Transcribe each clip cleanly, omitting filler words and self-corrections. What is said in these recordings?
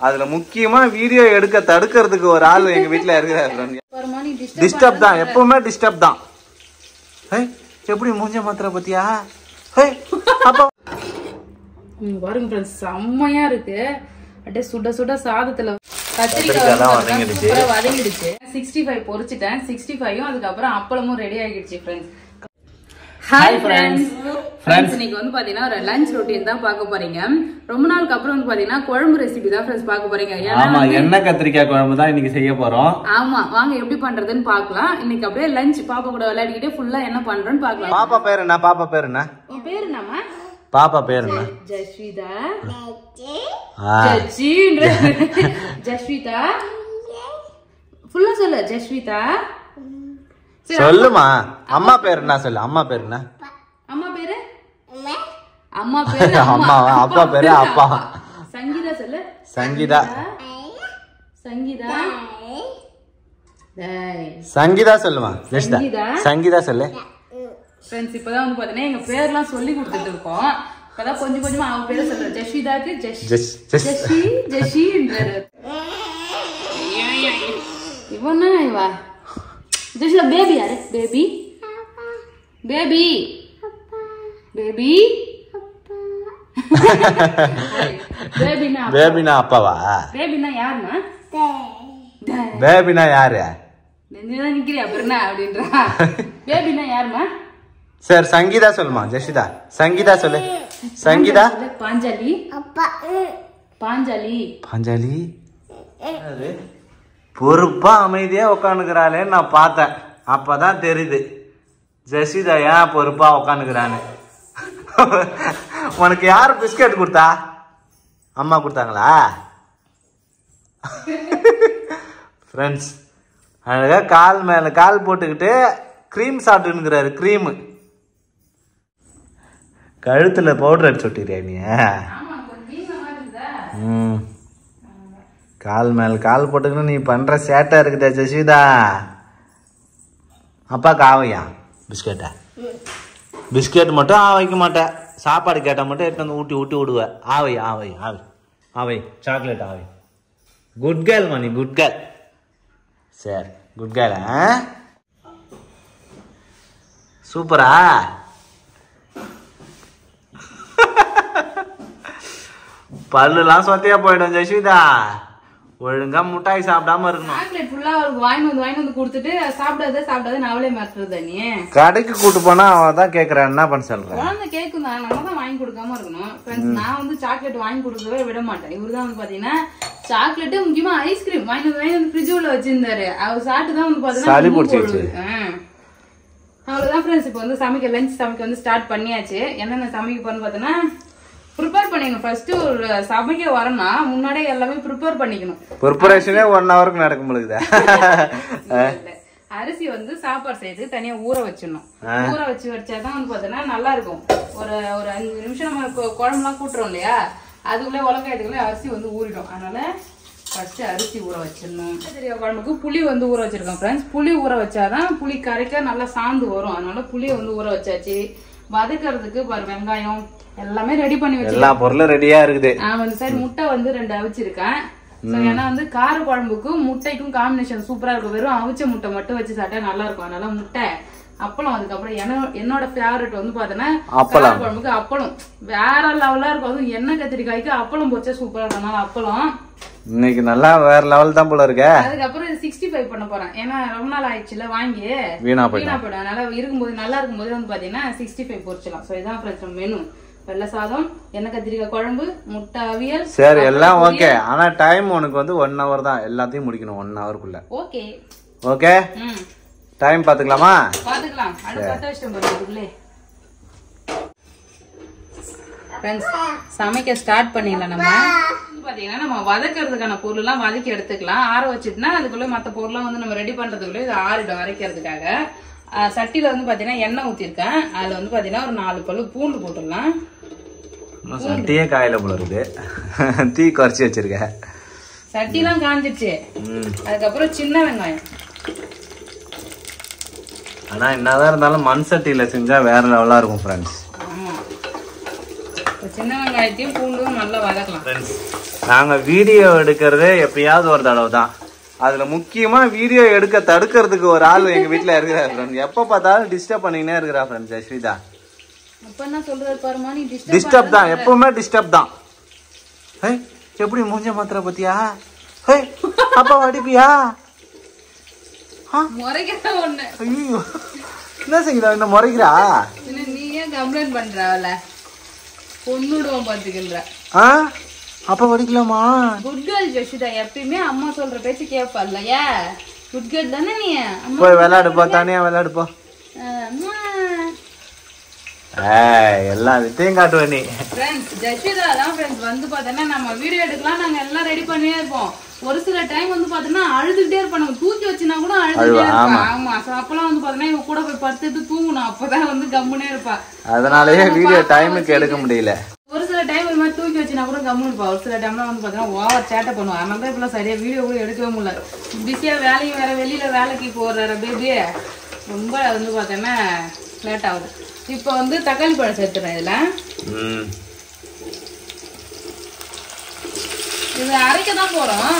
அதுல முக்கியமா வீடியோ எடுக்க தடுக்கிறதுக்கு ஒரு ஆள் எங்க வீட்டுல இருக்கிறாரு. டிஸ்டர்ப் தான், எப்பவுமே டிஸ்டர்ப் தான். எப்படி மூஞ்ச மாத்திர பத்தியா? பாருங்க ஃப்ரெண்ட்ஸ், செம்மையா இருக்கு. அப்படியே சுட சுட சாதத்துல கத்திரிக்காய் வதங்கிடுச்சு. 65 பொரிச்சிட்டேன். 65ம் அதுக்கப்புறம் அப்பளமும் ரெடி ஆகிடுச்சு ஃப்ரெண்ட்ஸ். ஹாய் ஃப்ரெண்ட்ஸ், இன்னைக்கு வந்து பாத்தீங்கன்னா ஒரு லஞ்ச் ரொட்டீன் தான் பார்க்க போறீங்க. ரொம்ப நாளுக்கு அப்புறம் வந்து பாத்தீங்கன்னா குழம்பு ரெசிபி தான் ஃப்ரெண்ட்ஸ் பார்க்க போறீங்க. ஆமா, எண்ணெய் கத்திரிக்காய் குழம்பு தான் இன்னைக்கு செய்ய போறோம். ஆமா, வாங்க எப்படி பண்றதுன்னு பார்க்கலாம். இன்னைக்கு அப்படியே லஞ்ச் பாப்பா கூட விளையாடிக்கிட்டே ஃபுல்லா என்ன பண்றோன்னு பார்க்கலாம். பாப்பா பேர் என்ன? பாப்பா பேர் என்ன? உன் பேர் என்னம்மா? பாப்பா பேர் என்ன? ஜஸ்விதா. ஜஸ்விதா ஃபுல்லா சொல்லு. ஜஸ்விதா சொல்லுமா. அம்மா பேர் என்ன சொல்லு. அம்மா பேர் என்ன? அம்மா பேரு அம்மா பேரு அம்மா. அப்பா பேரு அப்பா. சங்கீதா சொல்லு. சங்கீதா. சங்கீதா. சங்கீதா சொல்லுமா. சங்கீதா சொல்லு. ஃப்ரெண்ட்ஸ், இப்பதான் வந்து பாத்தீங்கன்னா எங்க பேர்லாம் சொல்லி கொடுத்துட்டு இருக்கோம். இப்பதான் கொஞ்சம் கொஞ்சமா அவ பேரை சொல்ற. ஜஸ்விதாக்கு ஜஷி இவனா இவா ஜஸ்விதா. பேபி யாரு? பேபி பேபி பேபி பேபினா அப்பாவா? பேபினா யாருன்னா? பேபினா யாரு? நெஞ்சுதான் நிக்கிறியா பெருனா அப்படின்றா. பேபினா யாருமா? சரி, சங்கீதா சொல்லுமா. ஜஷிதா சங்கீதா சொல்லு. சங்கீதா. பாஞ்சாலி. பாஞ்சாலி. பாஞ்சாலி பொறுப்பா அமைதியா உட்காந்துக்கிறாளே நான் பார்த்தேன். அப்பதான் தெரியுது ஜஷிதா ஏன் பொறுப்பா உட்காந்துக்கிறான்னு. உனக்கு யாரு பிஸ்கட் கொடுத்தா? அம்மா கொடுத்தாங்களா? ஃப்ரெண்ட்ஸ், அழகா கால் மேல கால் போட்டுக்கிட்டு கிரீம் சாப்பிட்டுங்கிறாரு. கிரீமு கழுத்துல பவுடர் அடிச்சு விட்டுக்கிறியா நீ? கால் மேல கால் போட்டுக்கணும். நீ பண்ற சேட்டா இருக்குதா ஜஸ்விதா? அப்பாக்கு ஆவையா பிஸ்கெட்டா? பிஸ்கெட் மட்டும் வைக்க மாட்டேன். சாப்பாடு கேட்டா மட்டும் எடுத்து வந்து ஊட்டி ஊட்டி விடுவேன். ஆவை ஆவை ஆவை ஆவை சாக்லேட் ஆவை. குட் கேர்ள் மணி, குட் கேர்ள். சரி, குட் கேர்ள். சூப்பரா? பல்லுலாம் சொத்தையா போயிடும் ஜஸ்விதா. ஒழுங்கா முட்டாய் சாப்பிடாம இருக்கணும். சாக்லேட் ஃபுல்லா வாங்கி வந்து கொடுத்துட்டு சாப்பிடாத அவளே மாத்துறதா நீ? கடைக்கு கூட்டு போனா அவன் தான் கேக்குறான், என்ன பண்ண சொல்றேன். குழந்தை கேக்கும் தான், நம்ம தான் வாங்கி கொடுக்காம இருக்கணும். ஃப்ரெண்ட்ஸ், நான் வந்து சாக்லேட் வாங்கி கொடுக்கவே விட மாட்டேன். இவருதான் வந்து பாத்தீங்கன்னா சாக்லேட் முக்கியமா ஐஸ்கிரீம் வாங்கி வந்து ஃப்ரிட்ஜ் உள்ள வச்சிருந்தாரு. அவர் சாப்பிட்டு தான் வந்து பாத்தீங்கன்னா அவ்வளவுதான் ஃப்ரெண்ட்ஸ். இப்போ வந்து லஞ்ச் சமைக்க வந்து ஸ்டார்ட் பண்ணியாச்சு. என்னென்ன சமைக்க போறேன்னு பாத்தீங்கன்னா ப்ரிப்பேர் பண்ணிக்கணும். ஃபர்ஸ்ட் ஒரு சமைக்க வரணும்னா முன்னாடியே எல்லாமே ப்ரிப்பேர் பண்ணிக்கணும். ப்ரிப்பரேஷனே 1 ஹவருக்கு நடக்கும் பொழுது. அரிசி வந்து சாப்பாடு செய்து தனியா ஊற வச்சிடணும். ஊற வச்சாதான் வந்து பாத்தீங்கன்னா நல்லா இருக்கும். ஒரு 5 நிமிஷம் நம்ம குழம்புலாம் கூட்டுறோம் இல்லையா, அதுக்குள்ளே உலகாயத்துக்குள்ளே அரிசி வந்து ஊறிடும். அதனால ஃபர்ஸ்ட் அரிசி ஊற வச்சிடணும். கத்திரிக்காய் குழம்புக்கு புளி வந்து ஊற வச்சிருக்கோம் ஃப்ரெண்ட்ஸ். புளி ஊற வச்சாதான் புளி கரைக்க நல்லா சாந்து வரும். அதனால புளியை வந்து ஊற வச்சாச்சு. வதக்கிறதுக்கு வெங்காயம் எல்லாமே ரெடி பண்ணி வச்சு எல்லா பொருளும் ரெடியா இருக்குது. இந்த சைடு முட்டை வந்து 2 அவிச்சிருக்கேன். ஏன்னா வந்து கார குழம்புக்கும் முட்டைக்கும் காம்பினேஷன் சூப்பரா இருக்கும். வெறும் அவிச்ச முட்டை மட்டும் வச்சு சாப்பிட்டா நல்லா இருக்கும். அதனால முட்டை, அப்பளம், அதுக்கப்புறம் என்னோட ஃபேவரட் வந்து பாத்தீங்கன்னா கார குழம்புக்கு அப்பளம் வேற லெவலா இருக்கும். அதுவும் எண்ணெய் கத்திரிக்காய்க்கு அப்பளம் பொரிச்சா சூப்பரா இருக்கும். அதனால அப்பளம் இன்னைக்கு நல்லா வேற லெவல் தான் போல இருக்கு. அதுக்கப்புறம் 65 பண்ண போறேன். ஏன்னா ரொம்ப நாள் ஆயிடுச்சுல வாங்கி வீணா போயிடும். அதனால நல்லா இருக்கும்போது வந்து பாத்தீங்கன்னா 65 பொரிச்சலாம். சோ இதான் ஃப்ரெண்ட்ஸ் மெனு. வெள்ளை சாதம், எண்ணெய் கத்திரிக்காய் குழம்பு, முட்டை அவியல். சரி, எல்லாம் ஓகே. ஆனா டைம் உனக்கு வந்து 1 ஹவர் தான். எல்லாத்தையும் முடிக்கணும் 1 ஹவருக்குள்ள. Okay okay. டைம் பாத்துக்கலாமா? பாத்துக்கலாம். அடுத்து 10 நிமிஷம் போறதுக்குள்ளே ஃப்ரெண்ட்ஸ் சமைக்க ஸ்டார்ட் பண்ணிடலாம். நம்ம பாத்தீங்கன்னா நம்ம வதக்கிறதுக்கான பொருள் எல்லாம் வதக்கி எடுத்துக்கலாம். ஆற வச்சுட்டுனா அதுக்குள்ள மத்த பொருள்லாம் வந்து நம்ம ரெடி பண்றதுக்குள்ள இது ஆறிடும் வரைக்கிறதுக்காக. சட்டியில வந்து பாத்தீங்கன்னா எண்ணெய் ஊத்திருக்கேன். அதுல வந்து பாத்தீங்கன்னா ஒரு 4 பல்லு பூண்டு போட்டுடலாம். சட்டியே காயில போல இருக்கு. தீ குறைச்சி வச்சிருக்க. சட்டிலாம் காஞ்சிடுச்சு. அதுக்கப்புறம் சின்ன வெங்காயம். ஆனா என்னதான் இருந்தாலும் மண் சட்டியில செஞ்சா வேற லெவலா இருக்கும் ஃப்ரெண்ட்ஸ். சின்ன வெங்காயத்தையும் பூண்டும் நல்லா வதக்கலாம். நாங்கள் வீடியோ எடுக்கிறதே எப்பயாவது ஒரு தடவை தான். அதில் முக்கியமாக வீடியோ எடுக்க தடுக்கிறதுக்கு ஒரு ஆள் எங்கள் வீட்டில் இருக்கிறார் ஃப்ரெண்ட்ஸ். எப்போ பார்த்தாலும் டிஸ்டர்ப் பண்ணிக்கினே இருக்கிறா ஃப்ரெண்ட்ஸ் ஜஸ்விதா. அப்ப என்ன சொல்றது பாருமா, நீ டிஸ்டர்ப் தான், எப்பவுமே டிஸ்டர்ப் தான். எப்படி மூஞ்ச மாத்திர பத்தியா? அப்பா அடிப்பியா? முறைக்கிறா ஒண்ணு. ஐயோ என்ன செய்யறா இந்த முறைக்கிறா? நீ ஏன் கம்ப்ளைண்ட் பண்றவல? பொண்ணுடுவோம் பாத்துக்கின்ற. அப்பா வடிக்கலாமா? குட் கேர்ள் ஜெஷிதா, எப்பயுமே அம்மா சொல்ற பேச்சு கேட்பா இல்லையா? குட் கேர்ள் தானே நீ. போய் விளையாடுப்பா, தனியா விளையாடுப்பா. எல்லாம் வித்தையும் காட்டுவேன் நீ. ஃப்ரெண்ட்ஸ் ஜெஷிதா தான் ஃப்ரெண்ட்ஸ் வந்து பார்த்தோன்னா நம்ம வீடியோ எடுக்கலாம், நாங்க எல்லாம் ரெடி பண்ணியே இருப்போம். ஒரு சில டைம் வந்து பாத்தீங்கன்னா அழுதுகிட்டே இருப்போம். நம்ம தூக்கி வச்சுனா கூட அழுதுகிட்டே இருப்பா. ஆமா, அப்பெல்லாம் வந்து பாத்தீங்கன்னா இவ கூட போய் படுத்துட்டு தூங்கணும், அப்பதான் வந்து கம்முனே இருப்பா. அதனாலயே வீடியோ டைமுக்கு எடுக்க முடியல. ஒரு சில டைம் இது மாதிரி தூக்கி வச்சுனா கூட கம்முன்னு இருப்பா. ஒரு சில டைம்லாம் வந்து பாத்தீங்கன்னா ஓவர் சேட்டை பண்ணுவா. அதனால தான் இப்பெல்லாம் சரியா வீடியோ கூட எடுக்கவே முடியல. பிஸியா வேலையும் வேற, வெளியில வேலைக்கு போடுற பேபி ரொம்ப வந்து பாத்தீங்கன்னா லேட் ஆகுது. இப்போ வந்து தக்காளி பழம் சேர்த்துறேன் இதுல. இது அரைக்க தான் போறோம்.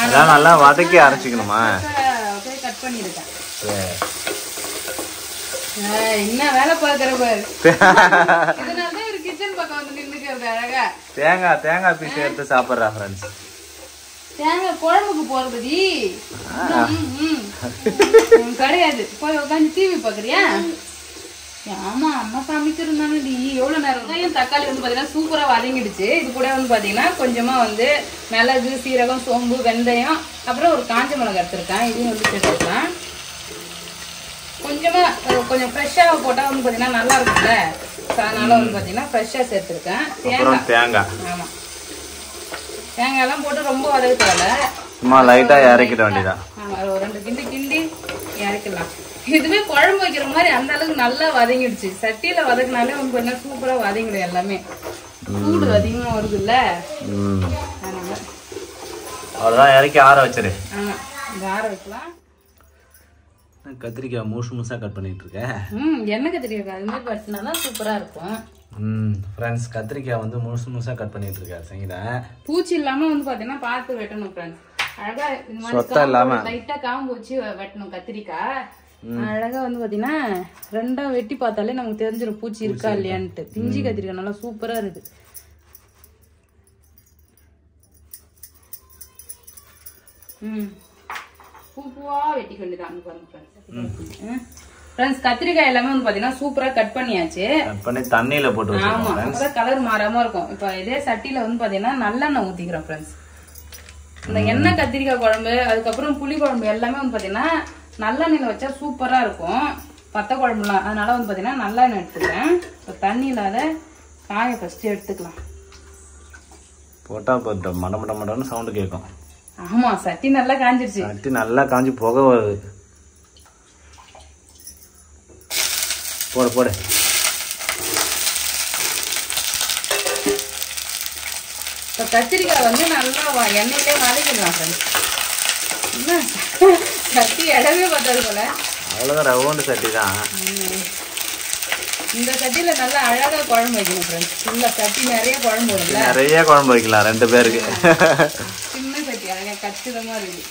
அதான் நல்லா வதக்கி அரைச்சிக்கணுமா? அப்படியே கட் பண்ணிருக்கேன். என்ன வேலை பாக்குற பாரு. இதனாலதான் ஒரு கிச்சன் பக்கம் வந்து நின்னுக்கிறது அழகா. தேங்காய் பீஸ் எடுத்து சாப்பிடுறா ஃப்ரெண்ட்ஸ். தேங்காய் குழம்புக்கு போறதுடி கிடையாது. போய் உட்காந்து டிவி பாக்குறியா? ஆமா, அம்மா சமைச்சிருந்தானடி எவ்வளவு நேரம். வெங்காயம் தக்காளி வந்து பாத்தீங்கன்னா சூப்பரா வதங்கிடுச்சு. இது கூட வந்து பாத்தீங்கன்னா கொஞ்சமா வந்து மிளகு, சீரகம், சோம்பு, வெந்தயம், அப்புறம் ஒரு காஞ்ச மிளகாய் எடுத்துருக்கேன். இதையும் வந்து சேர்த்துக்கலாம். கொஞ்சமா கொஞ்சம் ஃப்ரெஷ்ஷாக போட்டா வந்து பாத்தீங்கன்னா நல்லா இருக்கும்ல, அதனால வந்து பாத்தீங்கன்னா ஃப்ரெஷ்ஷா சேர்த்துருக்கேன். தேங்காய், ஆமா, தேங்காய் எல்லாம் போட்டு ரொம்ப வதக்க தேவை, சும்மா லைட்டா இறக்கிட வேண்டியதான். ஆமா, ஒரு 2 கிண்டி கிண்டி இறக்கலாம். இதுவே குழம்பு வைக்கிற மாதிரி அந்த அளவுக்கு நல்லா வதங்கிடுச்சு. சட்டியில வதக்கினாலே வந்து பாத்தீங்கன்னா சூப்பரா வதங்கிடும். எல்லாமே சூடு அதிகமா வருது இல்ல, அதனால அவ்வளவுதான். இறக்கி ஆற வச்சிரு. ஆமா, இந்த ஆற வைக்கலாம். கத்திரிக்காய் முழுசா கட் பண்ணிட்டு இருக்கேன். எண்ணெய் கத்திரிக்காய் அது மாதிரி வெட்டினாதான் சூப்பரா இருக்கும். ஃப்ரெண்ட்ஸ் கத்திரிக்காய் வந்து முழுசா கட் பண்ணிட்டு இருக்காரு சங்கீதா. பூச்சி இல்லாம வந்து பாத்தீங்கன்னா பார்த்து வெட்டணும் ஃப்ரெண்ட்ஸ். அழகா இந்த மாதிரி லைட்டா காம்பு வச்சு வெட்டணும் கத்திரிக்காய். அழகா வந்து பாத்தீங்கன்னா 2ஆ வெட்டி பார்த்தாலே நமக்கு தெரிஞ்சிடும் பூச்சி இருக்கா இல்லையான்ட்டு. பிஞ்சி கத்திரிக்காய் நல்லா சூப்பரா இருக்கு. பூவா வெட்டி கொண்டுதான் ஃப்ரெண்ட்ஸ். கத்திரிக்காய் எல்லாமே வந்து பாத்தீங்கன்னா சூப்பரா கட் பண்ணியாச்சு. தண்ணியில போட்டு, ஆமா, அப்பதான் கலர் மாறாம இருக்கும். இப்ப இதே சட்டியில வந்து பாத்தீங்கன்னா நல்லெண்ணெய் ஊத்திக்கிறோம் ஃப்ரெண்ட்ஸ். இந்த எண்ணெய் கத்திரிக்காய் குழம்பு, அதுக்கப்புறம் புளி குழம்பு எல்லாமே வந்து பாத்தீங்கன்னா நல்லெண்ணெயில வச்சா சூப்பரா இருக்கும். பத்த குழம்புலாம், அதனால வந்து பாத்தீங்கன்னா நல்லெண்ணெய் எடுத்துக்கிறேன். தண்ணி இல்லாத காயை ஃபர்ஸ்ட் எடுத்துக்கலாம். போட்டா மடமடன்னு சவுண்ட் கேட்கும். ஆமா, சட்டி நல்லா காஞ்சிருச்சு. சட்டி நல்லா காஞ்சி புகை வருது. போடு போடு. இப்போ கத்திரிக்காய் வந்து நல்லா எண்ணெயிலே வதக்கிடலாம் ஃப்ரெண்ட்ஸ். சட்டி இடமே பத்தாது போல. அவ்வளோதான், ரவுண்டு சட்டி தான். இந்த சட்டியில நல்லா அழகா குழம்பு வைக்கணும் ஃப்ரெண்ட்ஸ். ஃபுல்லா சட்டி நிறைய குழம்பு வரும்ல, நிறைய குழம்பு வைக்கலாம் 2 பேருக்கு. சின்ன சட்டி அழகா கச்சிதமா இருக்கு.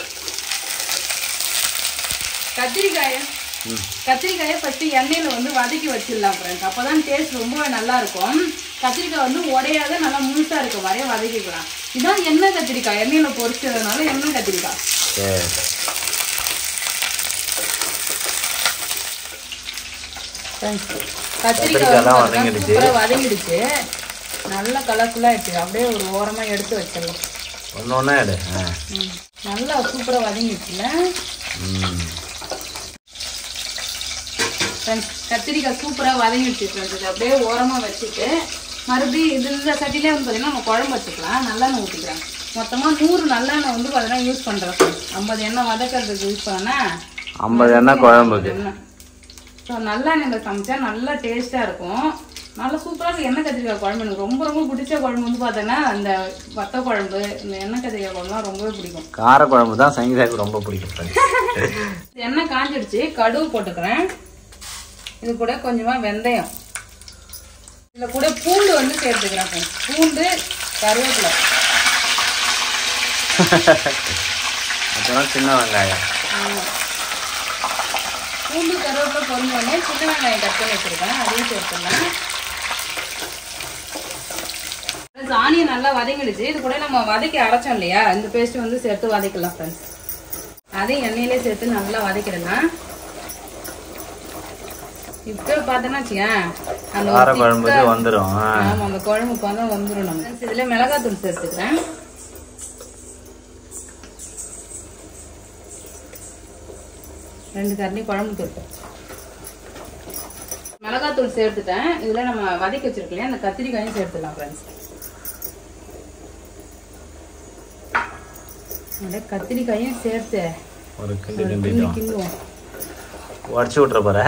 கத்திரிக்காயை ஃபர்ஸ்ட் எண்ணெயில வந்து வதக்கி வச்சிடலாம் ஃப்ரெண்ட்ஸ். அப்பதான் டேஸ்ட் ரொம்ப நல்லா இருக்கும். கத்திரிக்காய் வந்து உடையாத நல்லா முழுசா இருக்கும் வரைய வதக்கிக்கலாம். இதான் எண்ணெய் கத்திரிக்காய், எண்ணெயில பொரிச்சதுனால எண்ணெய் கத்திரிக்காய். கத்திரிக்காய் சூப்பரா வதங்கிடுச்சு. நல்லா கலர்ஃபுல்லா ஆயிடுச்சு. அப்படியே ஒரு ஓரமா எடுத்து வச்சிடலாம். ஒன்னொன்னா எடு. நல்லா சூப்பரா வதங்கிடுச்சுல. கத்திரிக்காய் சூப்பரா வதங்கிடுச்சு. அப்படியே ஓரமா வச்சுட்டு மறுபடியும் இந்த சட்டிலே வந்து பாத்தீங்கன்னா நம்ம குழம்பு வச்சுக்கலாம். நல்லெண்ணெய் ஊற்றிக்கிறேன். மொத்தமா 100 நல்லெண்ணெய் வந்து பாத்தீங்கன்னா யூஸ் பண்றேன். 50 எண்ணெய் வதக்கிறதுக்கு யூஸ் பண்ணா 50 எண்ணெய் குழம்புக்கு. நல்லெண்ணெயில சமைச்சா நல்லா டேஸ்டா இருக்கும். நல்லா சூப்பரா இருக்கு. எண்ணெய் கத்திரிக்காய் குழம்பு எனக்கு ரொம்ப ரொம்ப பிடிச்ச குழம்பு வந்து பாத்தீங்கன்னா அந்த வத்த குழம்பு, இந்த எண்ணெய் கத்திரிக்காய் குழம்புலாம் ரொம்பவே பிடிக்கும். கார குழம்பு தான் சங்கீதாவுக்கு ரொம்ப பிடிக்கும். எண்ணெய் காஞ்சிடுச்சு, கடுகு போட்டுக்கிறேன். இது கூட கொஞ்சமா வெந்தயம். இதுல கூட பூண்டு வந்து சேர்த்துக்கிறேன் friends. பூண்டு கருவேப்பிலை அப்புறம் சின்ன வெங்காயம். பூண்டு கருவேப்பிலை பொரிஞ்சோடனே சின்ன வெங்காயம் கட் பண்ணி வச்சிருக்கேன், அதையும் சேர்த்துடலாம். ஆனியன் நல்லா வதங்கிடுச்சு. இது கூட நம்ம வதக்கி அரைச்சோம் இல்லையா, இந்த பேஸ்ட் வந்து சேர்த்து வதக்கலாம் ஃப்ரெண்ட்ஸ். அதையும் எண்ணெயிலே சேர்த்து நல்லா வதக்கிடலாம். இப்போ பார்த்தோன்னா வச்சுக்கேன் அந்த குழம்பு வந்துடும். ஆமா, அந்த குழம்பு பார்த்தா வந்துடும். நம்ம இதுல மிளகாத்தூள் சேர்த்துக்கிறேன். ரெண்டு கரண்டி குழம்பு தூள் மிளகாத்தூள் சேர்த்துட்டேன். இதுல நம்ம வதக்கி வச்சிருக்கோம் அந்த கத்திரிக்காயும் சேர்த்துக்கலாம் ஃப்ரெண்ட்ஸ். கத்திரிக்காயும் சேர்த்து ஒரு கிண்டுவோம். உடச்சு விட்டுற போற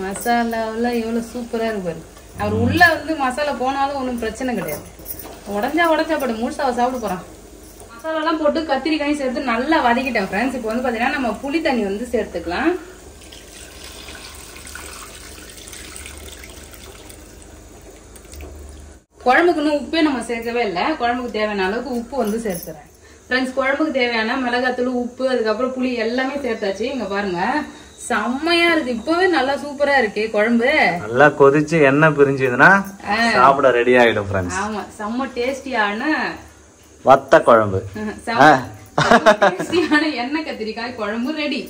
மசாலாவில் எவ்வளவு சூப்பரா இருக்கு. அவர் உள்ள வந்து மசாலா போனாலும் ஒன்றும் பிரச்சனை கிடையாது. உடஞ்சா படு முழுசாவை சாப்பிட போறான். மசாலாலாம் போட்டு கத்திரிக்காயும் சேர்த்து நல்லா வதக்கிட்டேன் ஃப்ரெண்ட்ஸ். இப்போ வந்து பாத்தீங்கன்னா நம்ம புளி தண்ணி வந்து சேர்த்துக்கலாம். குழம்புக்குன்னு உப்பே நம்ம சேர்க்கவே இல்லை. குழம்புக்கு தேவையான அளவுக்கு உப்பு வந்து சேர்த்துறேன் ஃப்ரெண்ட்ஸ். குழம்புக்கு தேவையான மிளகாத்தூள், உப்பு, அதுக்கப்புறம் புளி எல்லாமே சேர்த்தாச்சு. இங்க பாருங்க செம்மையா இருக்கு. இப்பவே நல்லா சூப்பரா இருக்கு குழம்பு. நல்லா கொதிச்சு எண்ணெய் பிரிஞ்சுதுன்னா சாப்பிட ரெடி ஆயிடும் ஃப்ரெண்ட்ஸ். ஆமா, செம்ம டேஸ்டியான வத்த குழம்பு, டேஸ்டியான எண்ணெய் கத்திரிக்காய் குழம்பு ரெடி.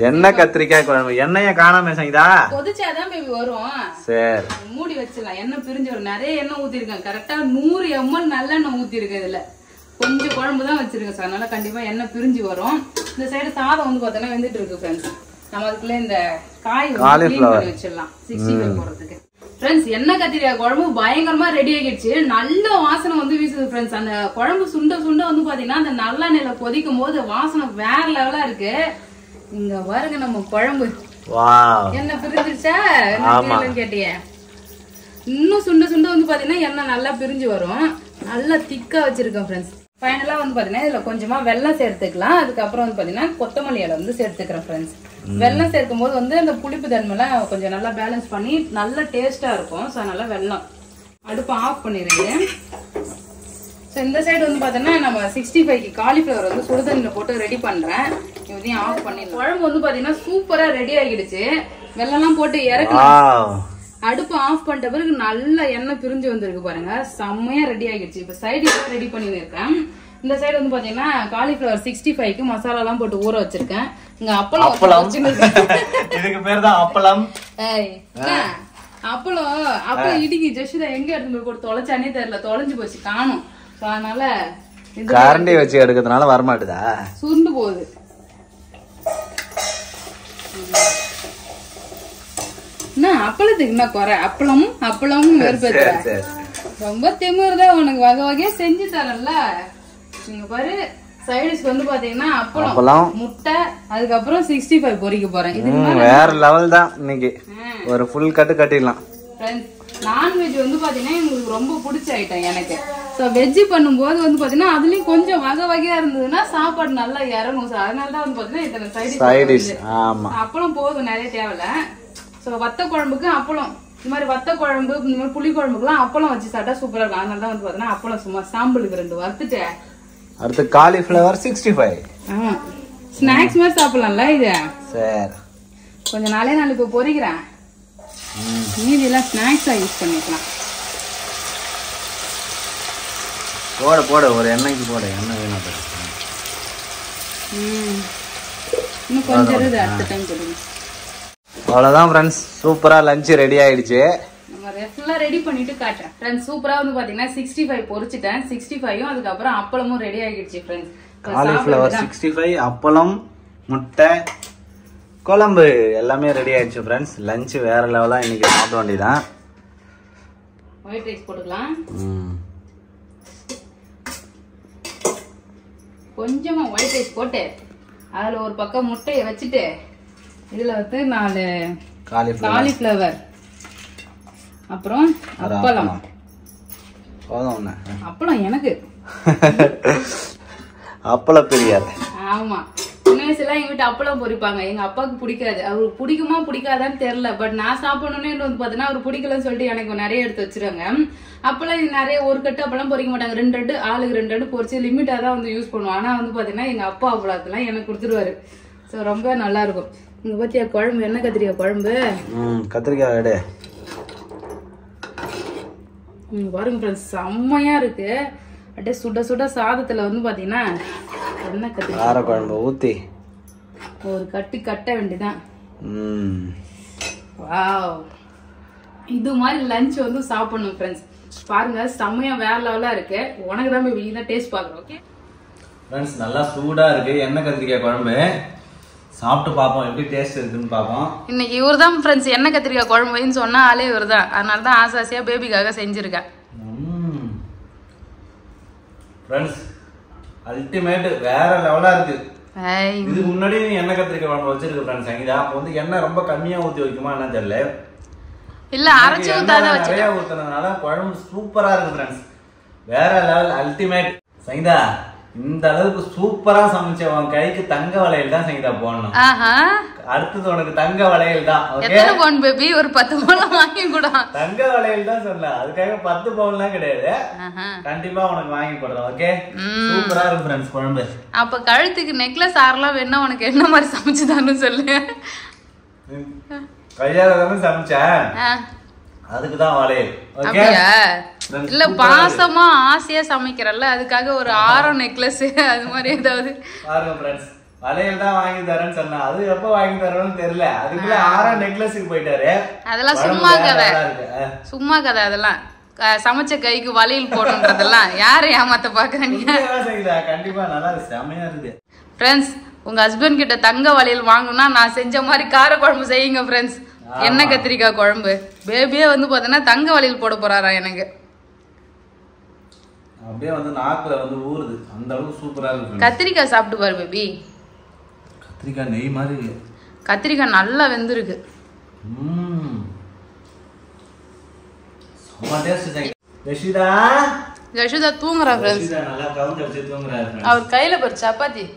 எண்ணெய் கத்திரிக்காய் குழம்பு. எண்ணெய காணாம சங்கீதா, கொதிச்சாதான் பேபி வரும். சரி, மூடி வச்சிடலாம். எண்ணெய் பிரிஞ்சு வரும். நிறைய எண்ணெய் ஊத்திருக்கேன். கரெக்டா 100 ml நல்லெண்ணெய் ஊத்திருக்கேன். இதுல கொஞ்சம் குழம்பு தான் வச்சிருக்கேன் சார், அதனால கண்டிப்பா எண்ணெய் பிரிஞ்சு வரும். இந்த சைடு சாதம் வந்து பாத்தீங்கன்னா வெந்துட்டு இருக்கு ஃப்ரெண்ட்ஸ். நம்ம அதுக்குள்ள இந்த காய் வச்சிடலாம் 65 போடுறதுக்கு ஃப்ரெண்ட்ஸ். எண்ணெய் கத்திரிக்காய் குழம்பு பயங்கரமா ரெடி ஆகிடுச்சு. நல்ல வாசனை வந்து வீசுது ஃப்ரெண்ட்ஸ். அந்த குழம்பு சுண்ட வந்து பாத்தீங்கன்னா அந்த நல்லெண்ணெயில கொதிக்கும் போது வாசனை வேற லெவலா இருக்கு. இங்க பாருங்க நம்ம குழம்பு என்ன பிரிஞ்சிருச்சா கேட்டிய. இன்னும் சுண்ட வந்து பாத்தீங்கன்னா எண்ணெய் நல்லா பிரிஞ்சு வரும். நல்லா திக்கா வச்சிருக்கேன் ஃப்ரெண்ட்ஸ். ஃபைனலா வந்து பாத்தீங்கன்னா இதுல கொஞ்சமா வெல்லம் சேர்த்துக்கலாம். அதுக்கப்புறம் வந்து பாத்தீங்கன்னா கொத்தமல்லி இலை வந்து சேர்த்துக்கிறேன் ஃப்ரெண்ட்ஸ். வெல்லம் சேர்க்கும் போது வந்து அந்த புளிப்பு தன்மைலாம் கொஞ்சம் நல்லா பேலன்ஸ் பண்ணி நல்ல டேஸ்டா இருக்கும். ஸோ அதனால வெல்லம் அடுப்பு ஆஃப் பண்ணிடுறேன். ஸோ இந்த சைடு வந்து பாத்தீங்கன்னா நம்ம 65க்கு காலிஃபிளவர் வந்து சுடுதண்ணில போட்டு ரெடி பண்றேன். இதையும் ஆஃப் பண்ணிடலாம். குழம்பு வந்து பாத்தீங்கன்னா சூப்பரா ரெடி ஆகிடுச்சு. வெள்ளம்லாம் போட்டு இறக்கலாம். அடுப்பு ஆஃப் பண்ணிட்ட பிறகு நல்ல எண்ணெய் பிரிஞ்சு வந்திருக்கு பாருங்க. செம்மையா ரெடி ஆகிடுச்சு. இப்ப சைடு ரெடி பண்ணிருக்கேன். இந்த சைடு வந்து பாத்தீங்கன்னா காலிஃபிளவர் 65க்கு மசாலா எல்லாம் போட்டு ஊற வச்சிருக்கேன். இங்க அப்பளம் இதுக்கு பேர் தான் அப்பளம். அப்பளம் இடிக்கு ஜெஷிதா எங்க எடுத்து போட்டு தொலைச்சானே தெரியல, தொலைஞ்சு போச்சு, காணும். அதனால கரண்டி வச்சு எடுக்கிறதுனால வரமாட்டுதா, சுருண்டு போகுது. அப்பளத்துக்கு என்ன குறை? அப்பளமும் வெறுப்பேற்ற ரொம்ப திமிர்தான் உனக்கு. வகை வகையா செஞ்சு தரல. நீங்க பாரு சைடிஷ்க்கு வந்து பாத்தீங்கன்னா அப்பளம், முட்டை, அதுக்கப்புறம் 65 பொரிக்க போறேன். இது வேற லெவல் தான். இன்னைக்கு ஒரு ஃபுல் கட்டிடலாம். நான்வெஜ் வந்து பாத்தீங்கன்னா உங்களுக்கு ரொம்ப பிடிச்ச ஐட்டம் எனக்கு. சோ வெஜ் பண்ணும்போது வந்து பாத்தீங்கன்னா அதுலயும் கொஞ்சம் வகை வகையா இருந்ததுன்னா சாப்பாடு நல்லா இறங்கும். அதனாலதான் வந்து பாத்தீங்கன்னா இத்தனை சைடிஷ். அப்பளம் போதும், நிறைய தேவையில்ல. சோ வத்த குழம்புக்கு அப்பளம், இந்த மாதிரி வத்த குழம்பு, இந்த மாதிரி புளி குழம்புக்குலாம் அப்பளம் வச்சு சாப்பிட்டா சூப்பரா இருக்கும். அதனால தான் வந்து பாத்தீங்கன்னா அப்பளம் சும்மா சாம்பிளுக்கு 2 வறுத்துட்டு அடுத்து காலிஃபிளவர் 65 ஸ்நாக்ஸ் மாதிரி சாப்பிடலாம்ல இது. சரி, கொஞ்ச நாளே நான் இப்ப பொரிக்கிறேன். மீதி எல்லாம் ஸ்நாக்ஸா யூஸ் பண்ணிக்கலாம். போட ஒரு எண்ணெய்க்கு போட. எண்ணெய் வேணா இன்னும் கொஞ்சம் இருக்கு, அடுத்த டைம் போடுங்க. அவ்வளவுதான் ஃப்ரெண்ட்ஸ், சூப்பரா லஞ்ச் ரெடி ஆயிடுச்சு. நம்ம ஃபுல்லா ரெடி பண்ணிட்டு காட்டுறேன் ஃப்ரெண்ட்ஸ். சூப்பரா வந்து பாத்தீங்கன்னா 65 பொரிச்சிட்டேன். 65ம் அதுக்கப்புறம் அப்பளமும் ரெடி ஆகிடுச்சு ஃப்ரெண்ட்ஸ். காலிஃபிளவர் 65, அப்பளம், முட்டை, குழம்பு எல்லாமே ரெடி ஆயிடுச்சு ஃப்ரெண்ட்ஸ். லஞ்ச் வேற லெவலா இன்னைக்கு சாப்பிட வேண்டியதான். ஒயிட் ரைஸ் போட்டுக்கலாம். கொஞ்சமா ஒயிட் ரைஸ் போட்டு அதுல ஒரு பக்கம் முட்டையை வச்சுட்டு இதுல வந்து 4 காலிஃபிளவர், அப்புறம் அப்பளம். அப்பளம் எனக்கு அப்பளம் பிரியாத. ஆமா, இன்னும் வயசுல எங்க வீட்டு அப்பளம் பொரிப்பாங்க. எங்க அப்பாவுக்கு பிடிக்காது. அவருக்கு பிடிக்குமா பிடிக்காதான்னு தெரியல. பட் நான் சாப்பிடணும்னு வந்து பாத்தீங்கன்னா அவர் பிடிக்கலன்னு சொல்லிட்டு எனக்கு நிறைய எடுத்து வச்சிருக்காங்க. அப்பெல்லாம் நிறைய ஒரு கட்டு அப்பெல்லாம் பொரிக்க மாட்டாங்க. 2 ஆளுக்கு 2 பொரிச்சு லிமிட்டா தான் வந்து யூஸ் பண்ணுவோம். ஆனா வந்து பாத்தீங்கன்னா எங்க அப்பா அப்பளத்தெல்லாம் எனக்கு கொடுத்துருவாரு. சோ ரொம்ப நல்லா இருக்கும். இங்க பாத்தியா குழம்பு, என்ன கத்திரிக்காய் குழம்பு. கத்திரிக்காய் எடு. பாருங்க ஃப்ரெண்ட்ஸ், செம்மையா இருக்கு. அப்படியே சுட சுட சாதத்துல வந்து பாத்தீங்கன்னா என்ன கத்திரிக்காய் குழம்பு ஊத்தி ஒரு கட்ட வேண்டியதான். வாவ், இது மாதிரி லஞ்ச் வந்து சாப்பிடணும் ஃப்ரெண்ட்ஸ். பாருங்க செம்மையா வேற லெவலா இருக்கு. உனக்கு தான் போய் தான் டேஸ்ட் பாக்குறோம். ஓகே ஃப்ரெண்ட்ஸ், நல்லா சூடா இருக்கு எண்ணெய் கத்திரிக்காய் குழம்பு. சாப்பிட்டு பாப்போம் எப்படி டேஸ்ட் இருக்குன்னு பாப்போம். இன்னைக்கு இவர் தான் ஃப்ரெண்ட்ஸ் எண்ணெய் கத்திரிக்காய் குழம்புன்னு சொன்னா ஆளே இவர் தான். அதனால தான் ஆசாசியா பேபிக்காக செஞ்சிருக்கேன். ஃப்ரெண்ட்ஸ், அல்டிமேட் வேற லெவலா இருக்கு. இது முன்னாடி எண்ணெய் கத்திரிக்காய் குழம்பு வச்சிருக்கு ஃப்ரெண்ட்ஸ் சங்கீதா. அப்போ வந்து எண்ணெய் ரொம்ப கம்மியா ஊத்தி வைக்குமா என்ன தெரியல. இல்ல அரைச்சு ஊத்தாத வச்சு நிறைய ஊத்துனதுனால குழம்பு சூப்பரா இருக்கு ஃப்ரெண்ட்ஸ். வேற லெவல் அல்டிமேட். சங்கீதா, இந்த அளவுக்கு சூப்பரா சமைச்ச உன் கைக்கு தங்க வளையல் தான் சங்கீதா போடணும். அடுத்தது உனக்கு தங்க வளையல் தான். எத்தனை பவுன் பேபி? ஒரு 10 பவுன் வாங்கி கூட. தங்க வளையல் தான் சொன்ன, அதுக்காக 10 பவுன்லாம் கிடையாது. கண்டிப்பா உனக்கு வாங்கி போடுறேன். ஓகே, சூப்பரா இருக்கு ஃப்ரெண்ட்ஸ் குழம்பு. அப்ப கழுத்துக்கு நெக்லஸ் ஆறலாம் வேணா உனக்கு என்ன மாதிரி சமைச்சுதான்னு சொல்லு. கையால தானே சமைச்சேன், அதுக்குதான் வளையல். ஓகே, இல்ல பாசமா ஆசையா சமைக்கிறல்ல, அதுக்காக ஒரு ஆரம் நெக்லஸ் அது மாதிரி ஏதாவது. பாருங்க ஃப்ரெண்ட்ஸ், வளையல் தான் வாங்கி தரேன்னு சொன்னா அது எப்ப வாங்கி தரேன்னு தெரியல. அதுக்குள்ள ஆரம் நெக்லஸுக்கு போயிட்டாரு. அதெல்லாம் சும்மா கதை, சும்மா கதை. அதெல்லாம் சமைச்ச கைக்கு வளையல் போடணுன்றதெல்லாம் யாரை ஏமாத்த பாக்குறீங்க? கண்டிப்பா நல்லா இருக்கு, செமையா இருக்கு ஃப்ரெண்ட்ஸ். உங்க ஹஸ்பண்ட் கிட்ட தங்க வளையல் வாங்கணும்னா நான் செஞ்ச மாதிரி கார குழம்பு செய்யுங்க ஃப்ரெண்ட்ஸ். எண்ணெய் கத்திரிக்காய் குழம்பு. பேபியே வந்து பாத்தீங்கன்னா தங்க வளையல் போட போறாரா எனக்கு. அப்படியே வந்து நாக்குல வந்து ஊறுது, அந்த அளவுக்கு சூப்பரா இருக்கு. கத்திரிக்காய் சாப்பிட்டு பாரு பேபி. கத்திரிக்காய் நெய் மாதிரி இருக்கு. கத்திரிக்காய் நல்லா வெந்திருக்கு. செம்ம டேஸ்ட். யஷிதா யஷிதா தூங்குறா ஃப்ரெண்ட்ஸ். நல்லா கவுண்ட் அடிச்சு தூங்குறாரு. அவர் கையில பாரு சப்பாத்தி,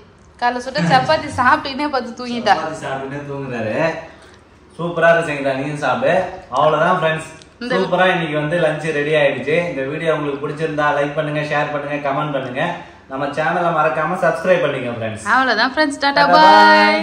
காலைல சுட்ட சப்பாத்தி சாப்பிட்டுனே பார்த்து தூங்கிட்டா. சாப்பிட்டுனே தூங்குறாரு. சூப்பரா இருக்கு. நீயும் சாப்பிடு. அவ்வளவுதான் ஃப்ரெண்ட்ஸ், சூப்பரா இன்னைக்கு வந்து லஞ்ச் ரெடி ஆயிடுச்சு. இந்த வீடியோ உங்களுக்கு பிடிச்சிருந்தா லைக் பண்ணுங்க, ஷேர் பண்ணுங்க, கமெண்ட் பண்ணுங்க. நம்ம சேனலை மறக்காம சப்ஸ்கிரைப் பண்ணுங்க ஃப்ரெண்ட்ஸ். அவ்வளவுதான் ஃப்ரெண்ட்ஸ், டாடா பை.